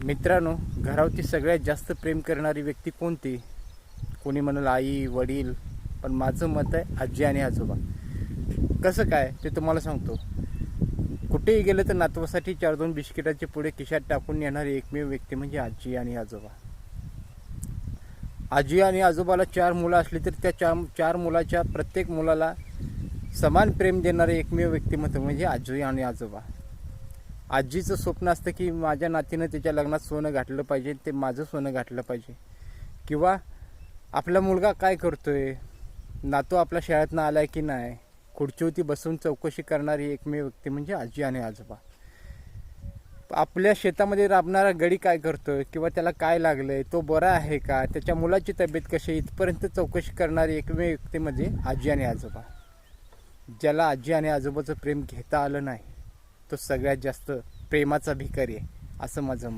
मित्रांनो, घरावरती सगळ्यात जास्त प्रेम करणारी व्यक्ती कोणती? कोणी म्हणाल आई वडील, पण माझं मत आहे आजी आणि आजोबा. कसं काय ते तुम्हाला सांगतो. कुठेही गेलं तर नातवासाठी 4-2 बिस्किटाचे पुढे खिशात टाकून येणारी एकमेव व्यक्ती म्हणजे आजी आणि आजोबा. आजी आणि आजोबाला 4 मुलं असली तर त्या चार मुलाच्या प्रत्येक मुलाला समान प्रेम देणारे एकमेव व्यक्तिमत्व म्हणजे आजी आणि आजोबा. आजीचं स्वप्न असतं की माझ्या नातीनं त्याच्या लग्नात सोनं घातलं पाहिजे, ते माझं सोनं घातलं पाहिजे. किंवा आपला मुलगा काय करतोय, नातू आपल्या शाळेतनं आलाय की नाही, खुर्चीवरती बसून चौकशी करणारी एकमेव व्यक्ती म्हणजे आजी आणि आजोबा. आपल्या शेतामध्ये राबणारा गडी काय करतोय किंवा त्याला काय लागलंय, तो बरा आहे का, त्याच्या मुलाची तब्येत कशी आहे, इथपर्यंत चौकशी करणारी एकमेव व्यक्ती म्हणजे आजी आणि आजोबा. ज्याला आजी आणि आजोबाचं प्रेम घेता आलं नाही तो सगळ्यात जास्त प्रेमाचा भिकारी आहे, असं माझं मत.